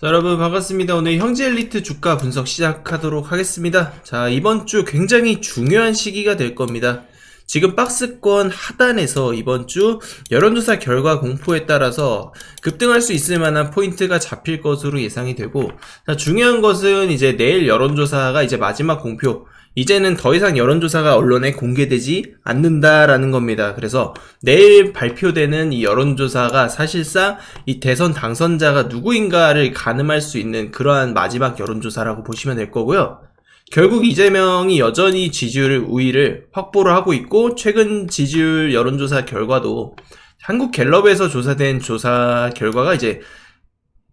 자, 여러분 반갑습니다. 오늘 형제엘리트 주가 분석 시작하도록 하겠습니다. 자, 이번 주 굉장히 중요한 시기가 될 겁니다. 지금 박스권 하단에서 이번 주 여론조사 결과 공포에 따라서 급등할 수 있을 만한 포인트가 잡힐 것으로 예상이 되고, 자, 중요한 것은 이제 내일 여론조사가 이제 마지막 공표, 이제는 더 이상 여론조사가 언론에 공개되지 않는다라는 겁니다. 그래서 내일 발표되는 이 여론조사가 사실상 이 대선 당선자가 누구인가를 가늠할 수 있는 그러한 마지막 여론조사라고 보시면 될 거고요. 결국 이재명이 여전히 지지율 우위를 확보를 하고 있고, 최근 지지율 여론조사 결과도 한국갤럽에서 조사된 조사 결과가 이제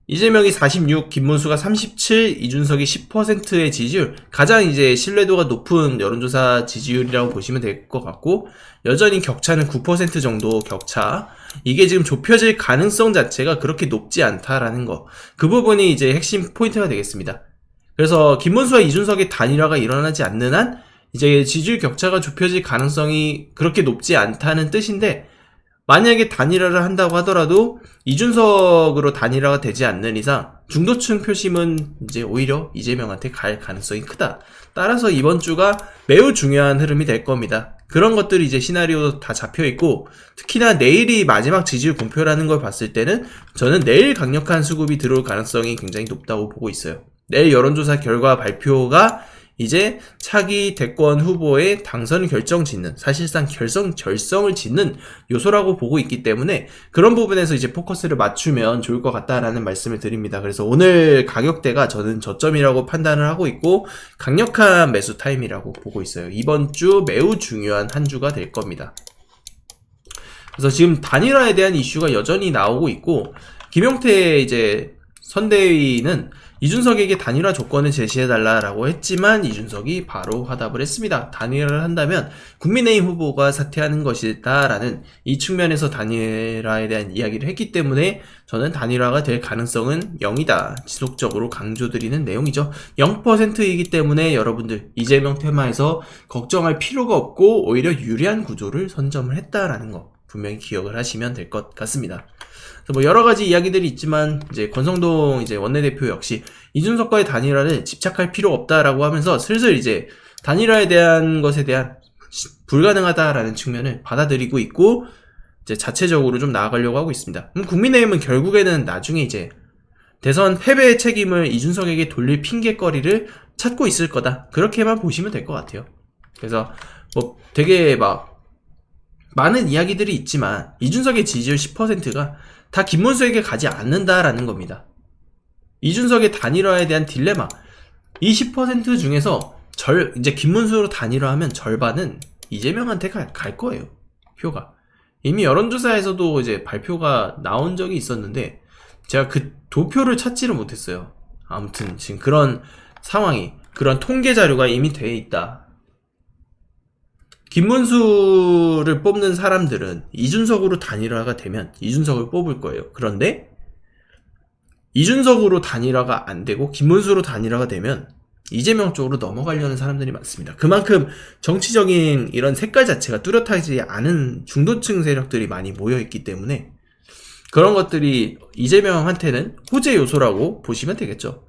이재명이 46, 김문수가 37, 이준석이 10%의 지지율, 가장 이제 신뢰도가 높은 여론조사 지지율이라고 보시면 될 것 같고, 여전히 격차는 9% 정도 격차. 이게 지금 좁혀질 가능성 자체가 그렇게 높지 않다라는 거. 그 부분이 이제 핵심 포인트가 되겠습니다. 그래서 김문수와 이준석의 단일화가 일어나지 않는 한 이제 지지율 격차가 좁혀질 가능성이 그렇게 높지 않다는 뜻인데, 만약에 단일화를 한다고 하더라도 이준석으로 단일화가 되지 않는 이상 중도층 표심은 이제 오히려 이재명한테 갈 가능성이 크다. 따라서 이번 주가 매우 중요한 흐름이 될 겁니다. 그런 것들이 이제 시나리오 다 잡혀 있고, 특히나 내일이 마지막 지지율 공표라는 걸 봤을 때는 저는 내일 강력한 수급이 들어올 가능성이 굉장히 높다고 보고 있어요. 내일 여론조사 결과 발표가 이제 차기 대권 후보의 당선 결정 짓는, 사실상 결성을 짓는 요소라고 보고 있기 때문에 그런 부분에서 이제 포커스를 맞추면 좋을 것 같다라는 말씀을 드립니다. 그래서 오늘 가격대가 저는 저점이라고 판단을 하고 있고, 강력한 매수 타임이라고 보고 있어요. 이번 주 매우 중요한 한 주가 될 겁니다. 그래서 지금 단일화에 대한 이슈가 여전히 나오고 있고, 김용태 이제 선대위는 이준석에게 단일화 조건을 제시해달라라고 했지만 이준석이 바로 화답을 했습니다. 단일화를 한다면 국민의힘 후보가 사퇴하는 것이다라는 이 측면에서 단일화에 대한 이야기를 했기 때문에 저는 단일화가 될 가능성은 0이다. 지속적으로 강조드리는 내용이죠. 0%이기 때문에 여러분들 이재명 테마에서 걱정할 필요가 없고 오히려 유리한 구조를 선점을 했다라는 거 분명히 기억을 하시면 될 것 같습니다. 그래서 뭐 여러 가지 이야기들이 있지만, 이제 권성동 이제 원내대표 역시 이준석과의 단일화를 집착할 필요 없다라고 하면서 슬슬 이제 단일화에 대한 것에 대한 불가능하다라는 측면을 받아들이고 있고, 이제 자체적으로 좀 나아가려고 하고 있습니다. 국민의힘은 결국에는 나중에 이제 대선 패배의 책임을 이준석에게 돌릴 핑계거리를 찾고 있을 거다. 그렇게만 보시면 될 것 같아요. 그래서 뭐 되게 막 많은 이야기들이 있지만 이준석의 지지율 10%가 다 김문수에게 가지 않는다라는 겁니다. 이준석의 단일화에 대한 딜레마, 이 10% 중에서 이제 김문수로 단일화하면 절반은 이재명한테 갈 거예요. 표가. 이미 여론조사에서도 이제 발표가 나온 적이 있었는데 제가 그 도표를 찾지를 못했어요. 아무튼 지금 그런 상황이, 그런 통계 자료가 이미 돼 있다. 김문수를 뽑는 사람들은 이준석으로 단일화가 되면 이준석을 뽑을 거예요. 그런데 이준석으로 단일화가 안 되고 김문수로 단일화가 되면 이재명 쪽으로 넘어가려는 사람들이 많습니다. 그만큼 정치적인 이런 색깔 자체가 뚜렷하지 않은 중도층 세력들이 많이 모여있기 때문에 그런 것들이 이재명한테는 호재 요소라고 보시면 되겠죠.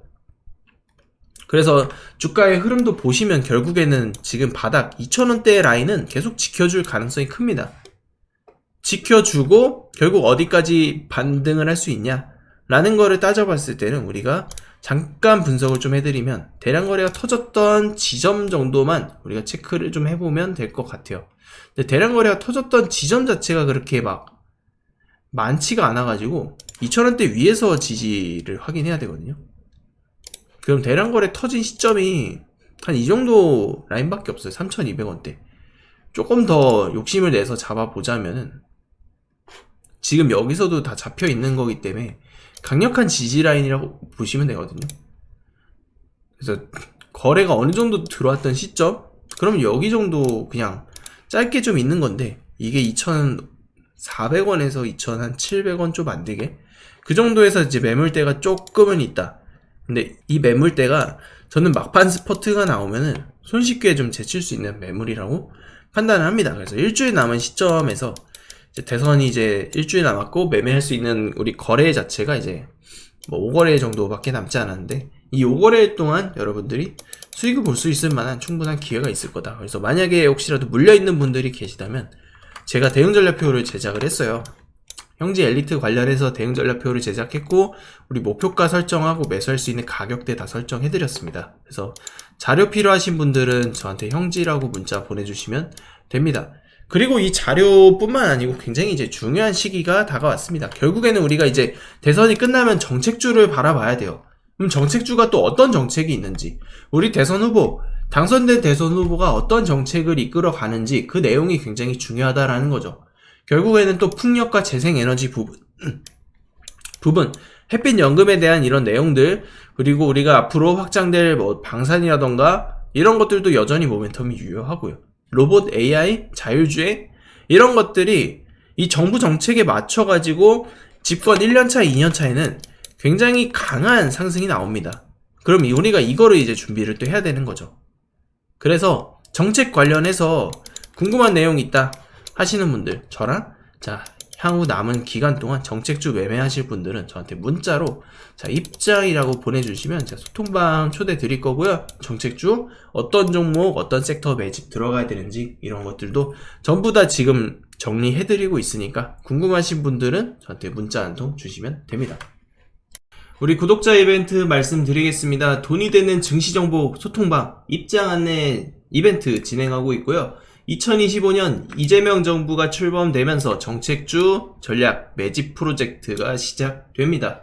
그래서 주가의 흐름도 보시면 결국에는 지금 바닥 2,000원대 라인은 계속 지켜줄 가능성이 큽니다. 지켜주고 결국 어디까지 반등을 할 수 있냐 라는 거를 따져봤을 때는 우리가 잠깐 분석을 좀 해드리면 대량 거래가 터졌던 지점 정도만 우리가 체크를 좀 해보면 될 것 같아요. 근데 대량 거래가 터졌던 지점 자체가 그렇게 막 많지가 않아가지고 2,000원대 위에서 지지를 확인해야 되거든요. 그럼 대량 거래 터진 시점이 한 이 정도 라인밖에 없어요. 3,200원대. 조금 더 욕심을 내서 잡아보자면은 지금 여기서도 다 잡혀 있는 거기 때문에 강력한 지지 라인이라고 보시면 되거든요. 그래서 거래가 어느 정도 들어왔던 시점? 그럼 여기 정도 그냥 짧게 좀 있는 건데, 이게 2,400원에서 2,700원 좀 안 되게 그 정도에서 이제 매물대가 조금은 있다. 근데 이 매물대가 저는 막판 스퍼트가 나오면은 손쉽게 좀 제칠 수 있는 매물이라고 판단을 합니다. 그래서 일주일 남은 시점에서 이제 대선이 이제 일주일 남았고 매매할 수 있는 우리 거래 자체가 이제 뭐 5거래일 정도밖에 남지 않았는데 이 5거래일 동안 여러분들이 수익을 볼 수 있을 만한 충분한 기회가 있을 거다. 그래서 만약에 혹시라도 물려있는 분들이 계시다면 제가 대응 전략표를 제작을 했어요. 형제 엘리트 관련해서 대응 전략표를 제작했고 우리 목표가 설정하고 매수할 수 있는 가격대 다 설정해드렸습니다. 그래서 자료 필요하신 분들은 저한테 형지라고 문자 보내주시면 됩니다. 그리고 이 자료뿐만 아니고 굉장히 이제 중요한 시기가 다가왔습니다. 결국에는 우리가 이제 대선이 끝나면 정책주를 바라봐야 돼요. 그럼 정책주가 또 어떤 정책이 있는지, 우리 대선 후보, 당선된 대선 후보가 어떤 정책을 이끌어 가는지 그 내용이 굉장히 중요하다라는 거죠. 결국에는 또 풍력과 재생에너지 부분, 햇빛 연금에 대한 이런 내용들, 그리고 우리가 앞으로 확장될 뭐 방산이라던가 이런 것들도 여전히 모멘텀이 유효하고요. 로봇, AI, 자율주행 이런 것들이 이 정부 정책에 맞춰가지고 집권 1년차, 2년차에는 굉장히 강한 상승이 나옵니다. 그럼 우리가 이거를 이제 준비를 또 해야 되는 거죠. 그래서 정책 관련해서 궁금한 내용이 있다 하시는 분들, 저랑 향후 남은 기간 동안 정책주 매매하실 분들은 저한테 문자로 입장이라고 보내주시면 제가 소통방 초대 드릴 거고요. 정책주 어떤 종목, 어떤 섹터 매집 들어가야 되는지 이런 것들도 전부 다 지금 정리해드리고 있으니까 궁금하신 분들은 저한테 문자 한 통 주시면 됩니다. 우리 구독자 이벤트 말씀드리겠습니다. 돈이 되는 증시정보 소통방 입장 안내 이벤트 진행하고 있고요. 2025년 이재명 정부가 출범되면서 정책주 전략 매집 프로젝트가 시작됩니다.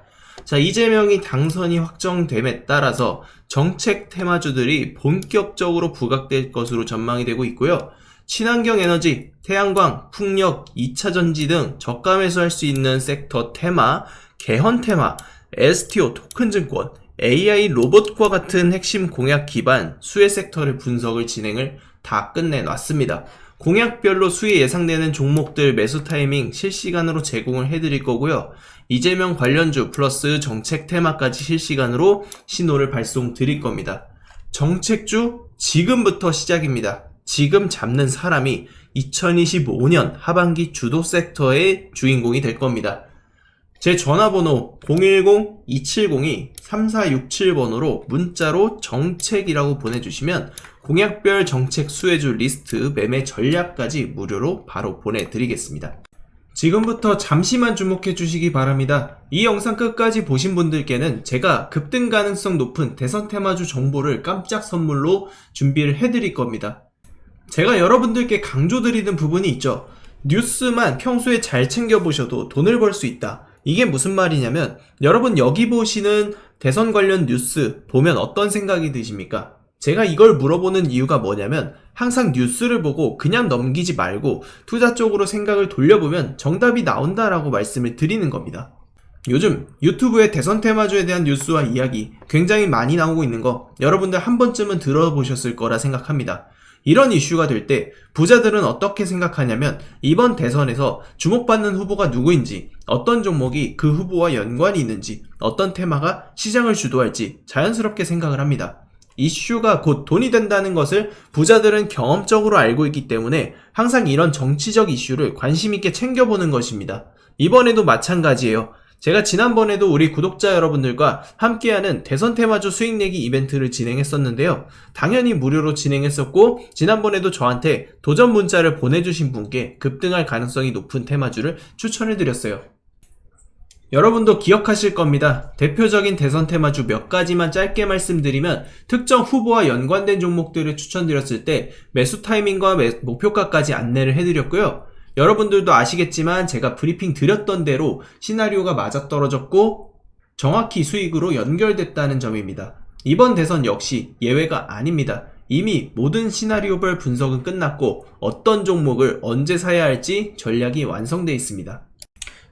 이재명이 당선이 확정됨에 따라서 정책 테마주들이 본격적으로 부각될 것으로 전망이 되고 있고요. 친환경 에너지, 태양광, 풍력, 2차전지 등 저가 매수할 수 있는 섹터 테마, 개헌 테마, STO, 토큰증권, AI 로봇과 같은 핵심 공약 기반 수혜 섹터를 분석을 진행을 다 끝내놨습니다. 공약별로 수혜 예상되는 종목들 매수 타이밍 실시간으로 제공을 해드릴 거고요. 이재명 관련주 플러스 정책 테마까지 실시간으로 신호를 발송 드릴 겁니다. 정책주 지금부터 시작입니다. 지금 잡는 사람이 2025년 하반기 주도 섹터의 주인공이 될 겁니다. 제 전화번호 010-270-3467번으로 문자로 정책이라고 보내주시면 공약별 정책 수혜주 리스트 매매 전략까지 무료로 바로 보내드리겠습니다. 지금부터 잠시만 주목해 주시기 바랍니다. 이 영상 끝까지 보신 분들께는 제가 급등 가능성 높은 대선 테마주 정보를 깜짝 선물로 준비를 해드릴 겁니다. 제가 여러분들께 강조드리는 부분이 있죠. 뉴스만 평소에 잘 챙겨보셔도 돈을 벌 수 있다. 이게 무슨 말이냐면 여러분 여기 보시는 대선 관련 뉴스 보면 어떤 생각이 드십니까? 제가 이걸 물어보는 이유가 뭐냐면 항상 뉴스를 보고 그냥 넘기지 말고 투자 쪽으로 생각을 돌려보면 정답이 나온다라고 말씀을 드리는 겁니다. 요즘 유튜브에 대선 테마주에 대한 뉴스와 이야기 굉장히 많이 나오고 있는 거 여러분들 한 번쯤은 들어보셨을 거라 생각합니다. 이런 이슈가 될 때 부자들은 어떻게 생각하냐면 이번 대선에서 주목받는 후보가 누구인지, 어떤 종목이 그 후보와 연관이 있는지, 어떤 테마가 시장을 주도할지 자연스럽게 생각을 합니다. 이슈가 곧 돈이 된다는 것을 부자들은 경험적으로 알고 있기 때문에 항상 이런 정치적 이슈를 관심 있게 챙겨보는 것입니다. 이번에도 마찬가지예요. 제가 지난번에도 우리 구독자 여러분들과 함께하는 대선 테마주 수익 내기 이벤트를 진행했었는데요. 당연히 무료로 진행했었고 지난번에도 저한테 도전 문자를 보내주신 분께 급등할 가능성이 높은 테마주를 추천해드렸어요. 여러분도 기억하실 겁니다. 대표적인 대선 테마주 몇 가지만 짧게 말씀드리면 특정 후보와 연관된 종목들을 추천드렸을 때 매수 타이밍과 목표가까지 안내를 해드렸고요. 여러분들도 아시겠지만 제가 브리핑 드렸던 대로 시나리오가 맞아떨어졌고 정확히 수익으로 연결됐다는 점입니다. 이번 대선 역시 예외가 아닙니다. 이미 모든 시나리오별 분석은 끝났고 어떤 종목을 언제 사야 할지 전략이 완성되어 있습니다.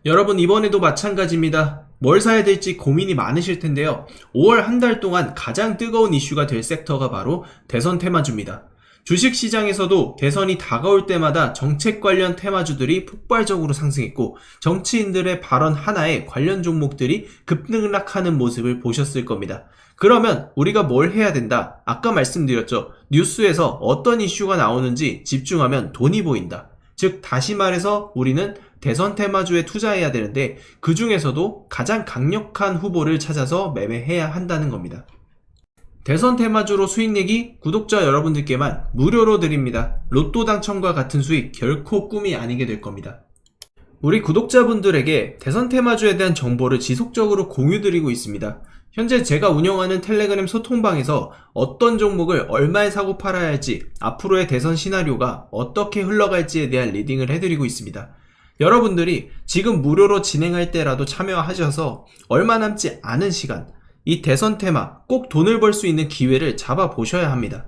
여러분 이번에도 마찬가지입니다. 뭘 사야 될지 고민이 많으실 텐데요. 5월 한 달 동안 가장 뜨거운 이슈가 될 섹터가 바로 대선 테마주입니다. 주식시장에서도 대선이 다가올 때마다 정책 관련 테마주들이 폭발적으로 상승했고 정치인들의 발언 하나에 관련 종목들이 급등락하는 모습을 보셨을 겁니다. 그러면 우리가 뭘 해야 된다? 아까 말씀드렸죠. 뉴스에서 어떤 이슈가 나오는지 집중하면 돈이 보인다. 즉 다시 말해서 우리는 대선 테마주에 투자해야 되는데 그 중에서도 가장 강력한 후보를 찾아서 매매해야 한다는 겁니다. 대선 테마주로 수익 내기 구독자 여러분들께만 무료로 드립니다. 로또 당첨과 같은 수익 결코 꿈이 아니게 될 겁니다. 우리 구독자분들에게 대선 테마주에 대한 정보를 지속적으로 공유드리고 있습니다. 현재 제가 운영하는 텔레그램 소통방에서 어떤 종목을 얼마에 사고 팔아야 할지, 앞으로의 대선 시나리오가 어떻게 흘러갈지에 대한 리딩을 해드리고 있습니다. 여러분들이 지금 무료로 진행할 때라도 참여하셔서 얼마 남지 않은 시간, 이 대선 테마 꼭 돈을 벌 수 있는 기회를 잡아보셔야 합니다.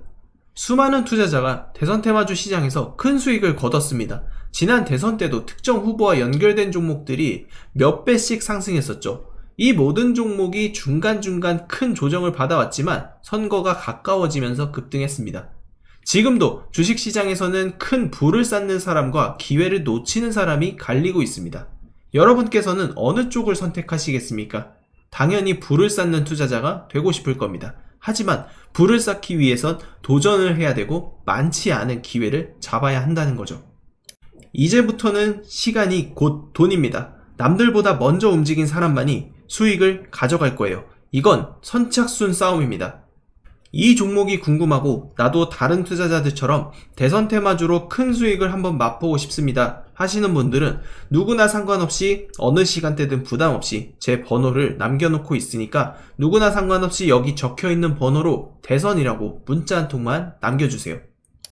수많은 투자자가 대선 테마주 시장에서 큰 수익을 거뒀습니다. 지난 대선 때도 특정 후보와 연결된 종목들이 몇 배씩 상승했었죠. 이 모든 종목이 중간중간 큰 조정을 받아왔지만 선거가 가까워지면서 급등했습니다. 지금도 주식시장에서는 큰 부를 쌓는 사람과 기회를 놓치는 사람이 갈리고 있습니다. 여러분께서는 어느 쪽을 선택하시겠습니까? 당연히 부를 쌓는 투자자가 되고 싶을 겁니다. 하지만 부를 쌓기 위해선 도전을 해야 되고 많지 않은 기회를 잡아야 한다는 거죠. 이제부터는 시간이 곧 돈입니다. 남들보다 먼저 움직인 사람만이 수익을 가져갈 거예요. 이건 선착순 싸움입니다. 이 종목이 궁금하고 나도 다른 투자자들처럼 대선 테마주로 큰 수익을 한번 맛보고 싶습니다 하시는 분들은 누구나 상관없이 어느 시간대든 부담없이 제 번호를 남겨놓고 있으니까 누구나 상관없이 여기 적혀있는 번호로 대선이라고 문자 한 통만 남겨주세요.